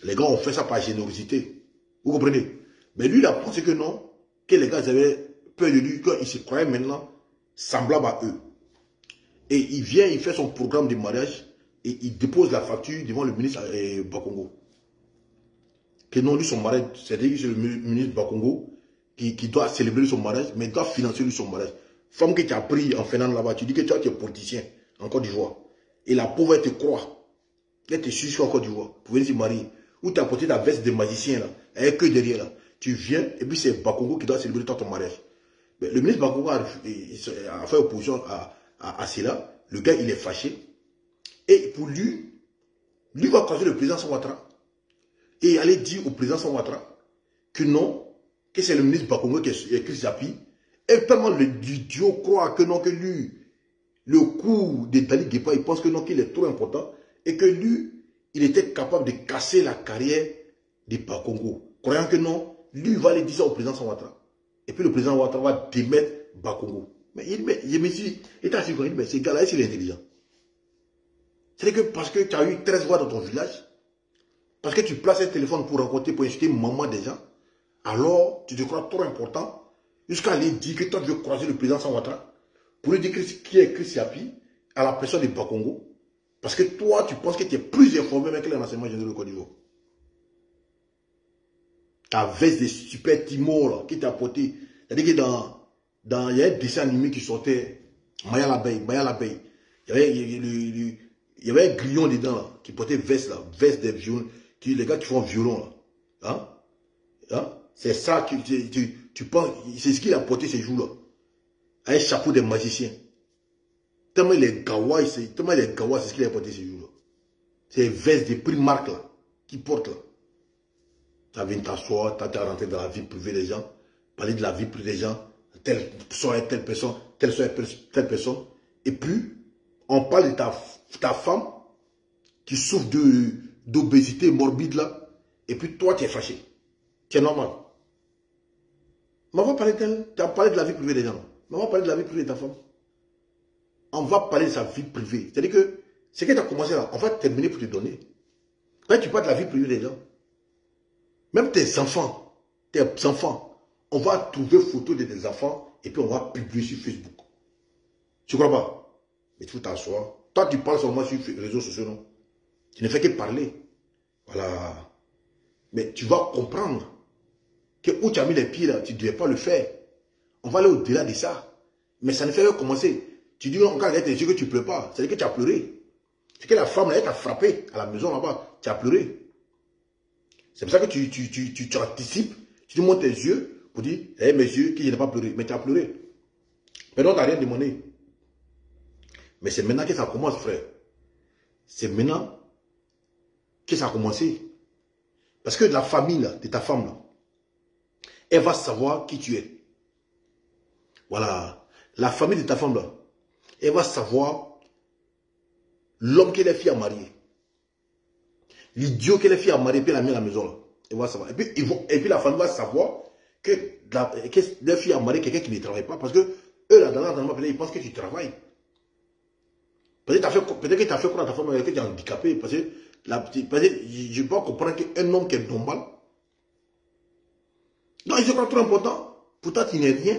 Les gars ont fait ça par générosité. Vous comprenez? Mais lui, il a pensé que non, que les gars avaient peur de lui, qu'ils se croyaient maintenant semblables à eux. Et il vient, il fait son programme de mariage et il dépose la facture devant le ministre Bakongo. Que non, lui, son mariage, c'est-à-dire que c'est le ministre Bakongo qui doit célébrer son mariage, mais doit financer lui son mariage. Femme que tu as pris en Finlande là-bas, tu dis que toi tu es politicien en Côte d'Ivoire. Et la pauvre, elle te croit. Elle te suit en Côte d'Ivoire pour venir se marier. où tu as porté ta veste de magicien, là, avec que derrière, là. Tu viens, et puis c'est Bakongo qui doit célébrer ton mariage. Mais le ministre Bakongo a fait opposition à cela. Le gars, il est fâché. Et pour lui va croiser le président Ouattara. Et aller dire au président Ouattara que non, que c'est le ministre Bakongo qui est Chris Japi. Et tellement l'idiot croit que non, que lui, le coup de Dali Guépa, il pense que non, qu'il est trop important. Et que lui, il était capable de casser la carrière de Bakongo. Croyant que non, lui va aller dire ça au président Ouattara. Et puis le président Ouattara va démettre Bakongo. Mais il me dit, et t'as dit, mais ce gars-là, il est intelligent. C'est-à-dire que parce que tu as eu 13 voix dans ton village, parce que tu places un téléphone pour rencontrer, pour insulter maman des gens, alors tu te crois trop important, jusqu'à aller dire que toi tu veux croiser le président Ouattara, pour lui dire qui est Chris Yapi, à la personne de Bakongo, parce que toi tu penses que tu es plus informé avec les renseignements généraux de Côte d'Ivoire. Ta veste de super Timor là, qui t'a apporté. C'est-à-dire que il y a un dessin animé qui sortait, Maya l'abeille. Il y avait un grillon dedans là, qui portait veste là, veste des violons, les gars qui font violon là. Hein? C'est ça que tu penses, c'est ce qu'il a porté ces jours-là. Un chapeau de magicien. Tellement il est gawa, c'est ce qu'il a porté ces jours-là. C'est une veste de prix marque là, qui porte là. Tu viens t'asseoir, tu as rentré dans la vie privée des gens, parler de la vie privée des gens, telle soit telle personne, telle soit telle personne. Et puis, on parle de ta femme qui souffre d'obésité morbide là, et puis toi tu es fâché. C'est normal. Mais on va parler d'elle, tu as parlé de la vie privée des gens. Mais on va parler de la vie privée de ta femme. On va parler de sa vie privée. C'est-à-dire que ce que tu as commencé là, on va terminer pour te donner. Quand tu parles de la vie privée des gens, même tes enfants, on va trouver photos de tes enfants et puis on va publier sur Facebook. Tu crois pas? Mais tu faut t'asseoir. Toi, tu parles seulement sur les réseaux sociaux, non? Tu ne fais que parler. Voilà. Mais tu vas comprendre que où tu as mis les pieds là, tu ne devais pas le faire. On va aller au-delà de ça. Mais ça ne fait que commencer. Tu dis, non, quand elle tes yeux que tu ne pleures pas. C'est-à-dire que tu as pleuré. C'est que la femme là, elle t'a frappé à la maison là-bas. Tu as pleuré. C'est pour ça que tu anticipes. Tu montes tes yeux pour dire, eh mes yeux, que je n'ai pas pleuré. Mais tu as pleuré. Mais non, tu n'as rien demandé. Mais c'est maintenant que ça commence, frère. C'est maintenant que ça a commencé. Parce que la famille là, de ta femme là, elle va savoir qui tu es. Voilà. La famille de ta femme là, elle va savoir l'homme qu'elle est fille à marier. L'idiot qu'elle est fille à marier, puis elle a mis à la maison là. Elle va savoir. Et puis la famille va savoir que la fille à marier quelqu'un qui ne travaille pas. Parce que eux là, dans l'entraînement, ils pensent que tu travailles. Peut-être que tu as fait quoi dans ta femme que tu es handicapé. Parce que je peux pas comprendre qu'un homme qui est normal. Non, il se croit trop important. Pourtant, tu n'es rien.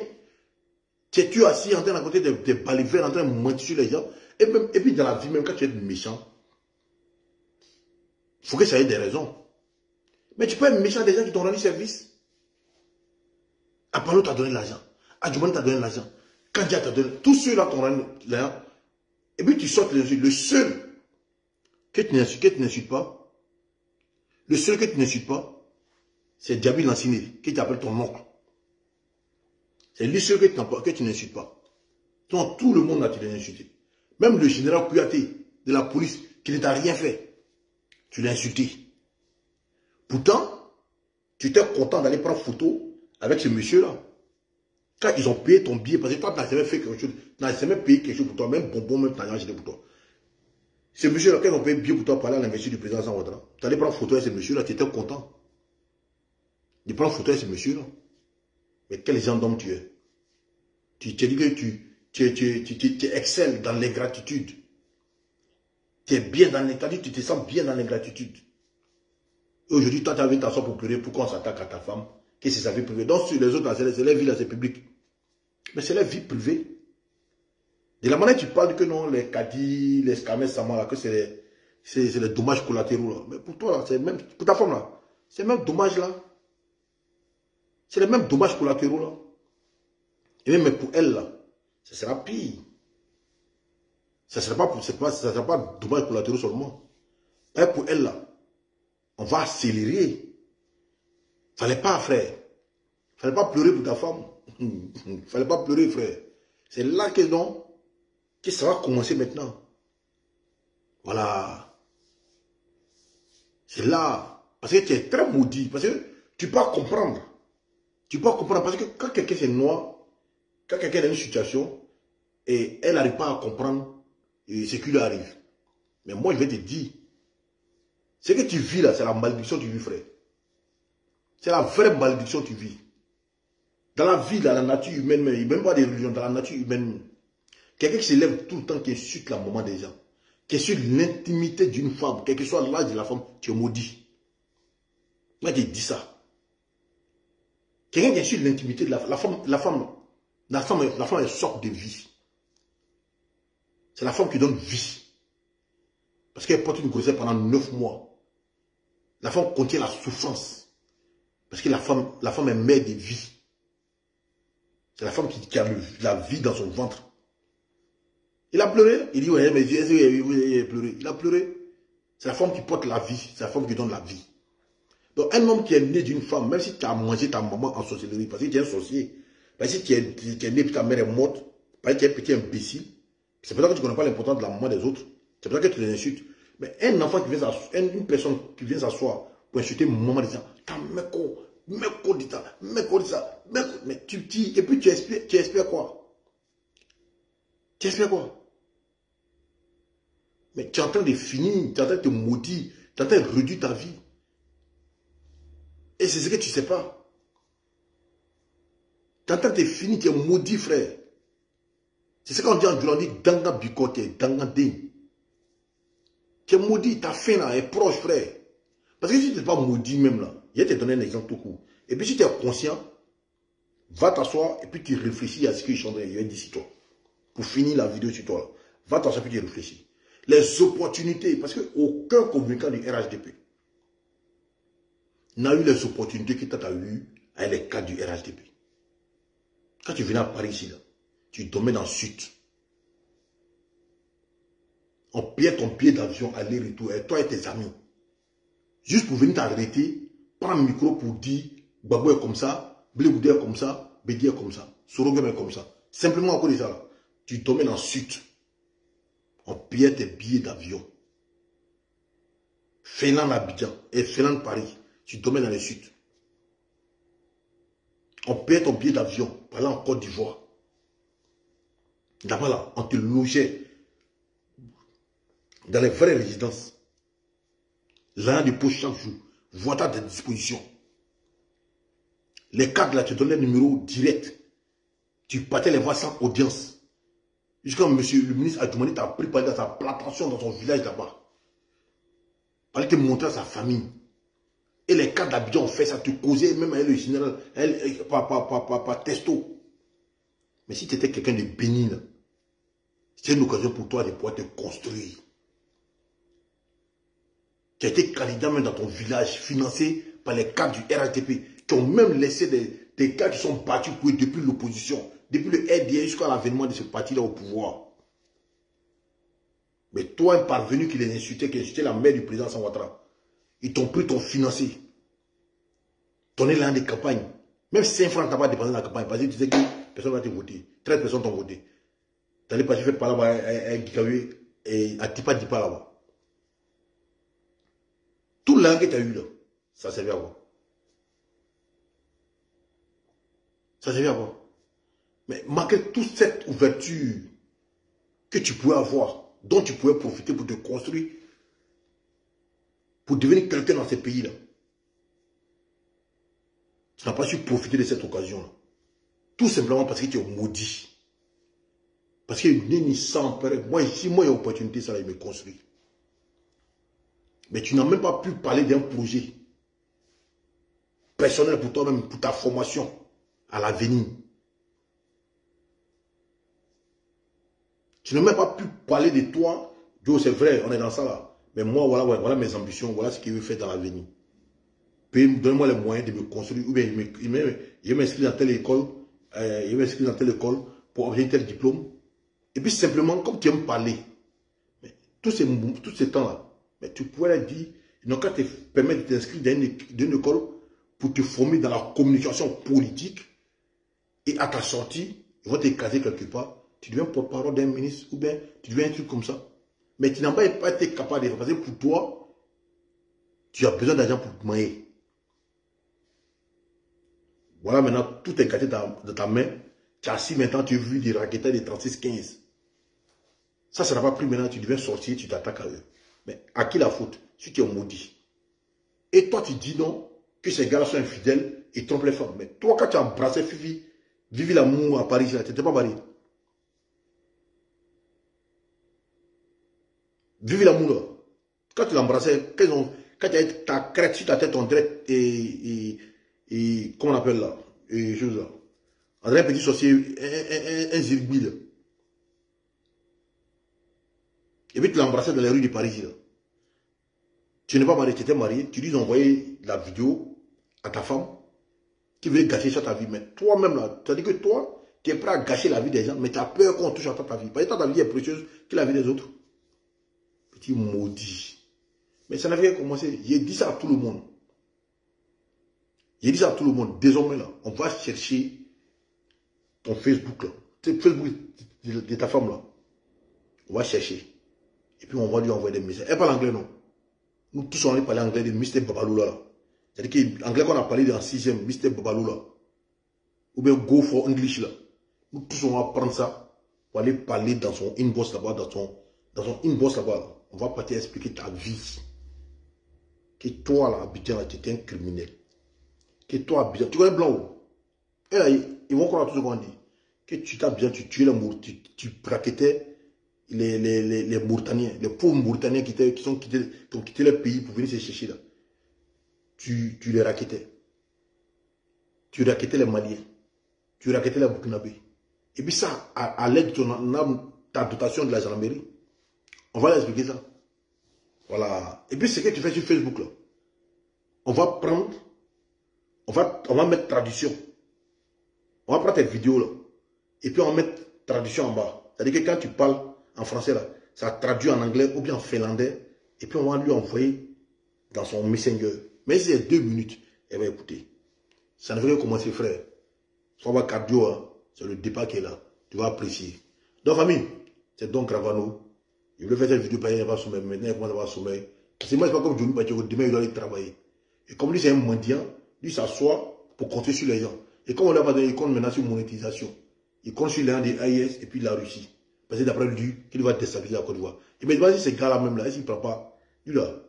Tu es assis en train d'à côté des balivers, en train de mentir sur les gens. Et puis dans la vie, même quand tu es méchant, il faut que ça ait des raisons. Mais tu peux être méchant des gens qui t'ont rendu service. Apollo t'a donné l'argent. Adjumani t'a donné l'argent. Kandia t'a donné. Tous ceux-là t'ont rendu l'argent. Et puis tu sortes les insultes. Le seul que tu n'insultes pas, le seul que tu n'insultes pas, c'est Diaby Lansini, qui t'appelle ton oncle. C'est lui seul que tu n'insultes pas. Donc, tout le monde là, tu l'as insulté. Même le général Kouyaté de la police, qui ne t'a rien fait, tu l'as insulté. Pourtant, tu étais content d'aller prendre photo avec ce monsieur-là. Quand ils ont payé ton billet, parce que toi, tu n'as jamais fait quelque chose, tu n'as jamais payé quelque chose pour toi, même bonbon, même tu n'as rien acheté pour toi. Ce monsieur-là, quand ils ont payé billet pour toi, parler à l'investiture du président Ouattara, tu allais prendre photo avec ce monsieur-là, tu étais content de prendre photo avec ce monsieur-là. Mais quel genre d'homme tu es? Tu te dis que tu excelles dans l'ingratitude. Tu es bien dans l'ingratitude, tu te sens bien dans l'ingratitude. Aujourd'hui, toi, tu as envie de t'asseoir pour pleurer, pourquoi on s'attaque à ta femme? Qu'est-ce que c'est sa vie privée? Donc, sur les autres, c'est leur vie, là, c'est public. Mais c'est leur vie privée. De la manière que tu parles que non, les caddies, les scammers, là, que c'est les dommages collatéraux, là. Mais pour toi, là, c'est même, pour ta femme, là, c'est même dommage, là. C'est les mêmes dommages collatéraux, là. Et même pour elle, là, ça sera pire. Ça ne sera pas dommage collatéraux seulement. Et pour elle, là, On va accélérer. Fallait pas, frère. Fallait pas pleurer pour ta femme. Fallait pas pleurer, frère. C'est là que non, que ça va commencer maintenant. Voilà. C'est là. Parce que tu es très maudit. Parce que tu peux comprendre. Tu peux comprendre. Parce que quand quelqu'un c'est noir, quand quelqu'un est dans une situation, et elle n'arrive pas à comprendre ce qui lui arrive. Mais moi, je vais te dire, ce que tu vis là, c'est la malédiction que tu vis, frère. C'est la vraie malédiction que tu vis. Dans la vie, dans la nature humaine, même pas des religions, dans la nature humaine, quelqu'un qui se lève tout le temps, qui insulte la maman des gens, qui insulte l'intimité d'une femme, quel que soit l'âge de la femme, tu es maudit. Moi, je dis ça. Quelqu'un qui insulte l'intimité de la femme est sorte de vie. C'est la femme qui donne vie. Parce qu'elle porte une grossesse pendant 9 mois. La femme contient la souffrance. Parce que la femme est mère de vie. C'est la femme qui a la vie dans son ventre. Il a pleuré. Il dit, ouais, mais il a pleuré. Il a pleuré. C'est la femme qui porte la vie. C'est la femme qui donne la vie. Donc, un homme qui est né d'une femme, même si tu as mangé ta maman en sorcellerie, parce que tu es un sorcier, parce que tu es né et ta mère est morte, parce que tu es un petit imbécile, c'est pour ça que tu ne connais pas l'importance de la maman des autres. C'est pour ça que tu les insultes. Mais un enfant qui vient s'asseoir, une personne qui vient s'asseoir pour insulter maman disant, ta meko dit ça, mais tu dis, et puis tu espères quoi? Tu espères quoi? Mais tu es en train de finir, tu es en train de te maudire, tu es en train de réduire ta vie. Et c'est ce que tu ne sais pas. Tu es en train de finir, tu es maudit, frère. C'est ce qu'on dit en Djoula, on dit danga bikote, danga ding. Tu es maudit, ta fin là est proche, frère. Parce que si tu n'es pas maudit même là, je vais te donner un exemple tout court. Et puis si tu es conscient, va t'asseoir et puis tu réfléchis à ce que je suis en train de dire sur toi. Pour finir la vidéo sur toi là. Va t'asseoir et puis tu réfléchis. Les opportunités, parce qu'aucun communicant du RHDP n'a eu les opportunités que tu as eues avec les cadres du RHDP. Quand tu venais à Paris ici, là, tu dormais dans le sud. On payait ton billet d'avion aller-retour, et toi et tes amis. Juste pour venir t'arrêter, prendre un micro pour dire Babou est comme ça, Blé est comme ça, Bédi est comme ça, Sorogem est comme ça. Simplement à cause de ça, là, tu dormais dans le sud. On payait tes billets d'avion. Félan Abidjan et Félan Paris, tu dormais dans le sud. On payait ton billet d'avion pour aller en Côte d'Ivoire. Là-bas, là, on te logeait dans les vraies résidences. L'argent de poche chaque jour. Voiture à tes dispositions. Les cadres là, tu donnais le numéro direct. Tu partais les voir sans audience. Jusqu'à monsieur le ministre Adjoumani t'a pris par sa plantation dans son village là-bas. Pour aller te montrer à sa famille. Et les cadres d'Abidjan ont fait ça, tu causais même avec le général, par testo. Mais si tu étais quelqu'un de béni, c'est une occasion pour toi de pouvoir te construire. Tu as été candidat même dans ton village, financé par les cadres du RHDP, qui ont même laissé des gars qui sont battus pour eux depuis l'opposition, depuis le RDA jusqu'à l'avènement de ce parti-là au pouvoir. Mais toi, un parvenu qui les insultait, qui insultait la mère du président Ouattara, ils t'ont pris, t'ont financé. Ton élan de campagne. Même 5 francs, tu n'as pas dépensé dans la campagne, parce que tu sais que personne ne va te voter. 13 personnes t'ont voté. Tu allais passer faire par là-bas, à Gikawe, et à Tipa là-bas. Tout l'argent que tu as eu là, ça servait à quoi? Ça servait à quoi? Mais malgré toute cette ouverture que tu pouvais avoir, dont tu pouvais profiter pour te construire, pour devenir quelqu'un dans ces pays-là, tu n'as pas su profiter de cette occasion-là. Tout simplement parce que tu es maudit. Parce que ni sans père, moi ici, moi il y a opportunité, ça là, il me construit. Mais tu n'as même pas pu parler d'un projet personnel pour toi-même, pour ta formation à l'avenir. Tu n'as même pas pu parler de toi. Joe, c'est vrai, on est dans ça là. Mais moi, voilà mes ambitions, voilà ce que je veux faire dans l'avenir. Donne-moi les moyens de me construire. Ou bien je m'inscris dans telle école, pour obtenir tel diplôme. Et puis simplement, comme tu aimes parler, mais tous ces temps-là, mais tu pourrais dire, Ils n'ont qu'à te permettre de t'inscrire dans une école pour te former dans la communication politique. Et à ta sortie, ils vont t'écraser quelque part. Tu deviens porte-parole d'un ministre ou bien tu deviens un truc comme ça. Mais tu n'as pas été capable de faire. Parce que pour toi, tu as besoin d'argent pour te marier. Voilà, maintenant, tout est gâté dans ta main. Tu as assis maintenant, tu as vu des raquettes des 36-15. Ça n'a pas pris maintenant, tu deviens sortir, tu t'attaques à eux. Mais à qui la faute? Si tu es maudit. Et toi, tu dis non, que ces gars-là sont infidèles et trompent les femmes. Mais toi, quand tu as embrassé Fifi, Vivi l'amour à Paris, tu n'étais pas marié. Vivi l'amour là. Quand tu l'embrassais, quand tu as ta crête sur ta tête, on dirait, et comment on appelle là, et chose là. On dirait un petit sorcier, un zirbi là. Et puis tu l'embrassais dans les rues de Paris là. Tu n'es pas marié, tu étais marié, tu lui as envoyé la vidéo à ta femme qui voulait gâcher sur ta vie. Mais toi-même là, tu as dit que toi, tu es prêt à gâcher la vie des gens, mais tu as peur qu'on touche à ta vie. Parce que ta vie est précieuse que la vie des autres. Petit maudit. Mais ça n'avait rien commencé. J'ai dit ça à tout le monde. J'ai dit ça à tout le monde. Désormais là, on va chercher ton Facebook là. C'est Facebook de ta femme là. On va chercher. Et puis on va lui envoyer des messages. Elle parle anglais non. Nous tous on allait parler anglais de Mr. Babaloula là. C'est-à-dire que l'anglais qu'on a parlé en 6e, Mr. Babaloula. Ou bien Go for English là. Nous tous on va prendre ça pour aller parler dans son inbox là-bas, dans son inbox là-bas. Là. On va pas t'expliquer ta vie. Que toi là, Abidjan là, tu étais un criminel. Que toi, Abidjan, tu connais Blanc. Et là, ils vont croire tout ce qu'on dit. Que tu t'as bien, tu tuais les Mauritaniens, tu braquetais les Mauritaniens, les pauvres Mauritaniens qui ont quitté leur pays pour venir se chercher là. Tu les raquettais. Tu raquettais les Maliens. Tu raquettais les Burkinabés. Et puis ça, à l'aide de ta dotation de la gendarmerie, on va l'expliquer ça. Voilà. Et puis ce que tu fais sur Facebook là, on va prendre, on va mettre traduction. On va prendre tes vidéos là. Et puis on va mettre traduction en bas. C'est-à-dire que quand tu parles en français là, ça traduit en anglais ou bien en finlandais. Et puis on va lui envoyer dans son messenger. Mais si c'est 2 minutes, elle va écouter. Ça ne veut rien commencer, frère. Sois pas cardio, hein. C'est le départ qui est là. Tu vas apprécier. Donc, famille, c'est donc Gravano. Il voulait faire cette vidéo, il va sommeil. Maintenant, il commence à avoir sommeil. C'est moi, c'est pas comme Johnny Pacheco. Demain, il doit aller travailler. Et comme lui, c'est un mendiant, lui s'assoit pour compter sur les gens. Et comme on l'a pas donné, il compte maintenant sur monétisation. Il compte sur les gens des AIS et puis la Russie. Parce que d'après lui, qu'il va déstabiliser la Côte d'Ivoire. Et maintenant, si ces gars-là même là, s'il ne prend pas, lui là,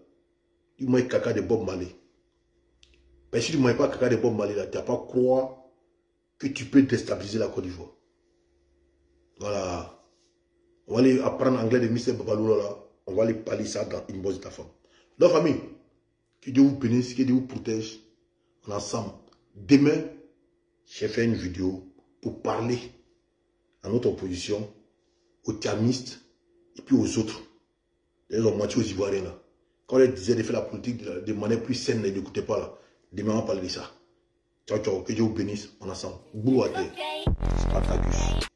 il mange caca de Bob Marley. Mais si tu ne manges pas caca de Bob Marley là, tu n'as pas croire que tu peux déstabiliser la Côte d'Ivoire. Voilà. On va aller apprendre anglais de Mr. Babaloula là. On va aller parler ça dans une bosse de ta femme. Donc, famille, que Dieu vous bénisse, que Dieu vous protège. On est ensemble. Demain, j'ai fait une vidéo pour parler à notre opposition, aux tiamistes et puis aux autres. Les moitié aux Ivoiriens là. Quand on leur disait de faire la politique de manière plus saine, ils n'écoutaient pas là. Demain, on va parler de ça. Ciao, ciao. Que Dieu vous bénisse. On est ensemble. Boulou à terre. Spartacus.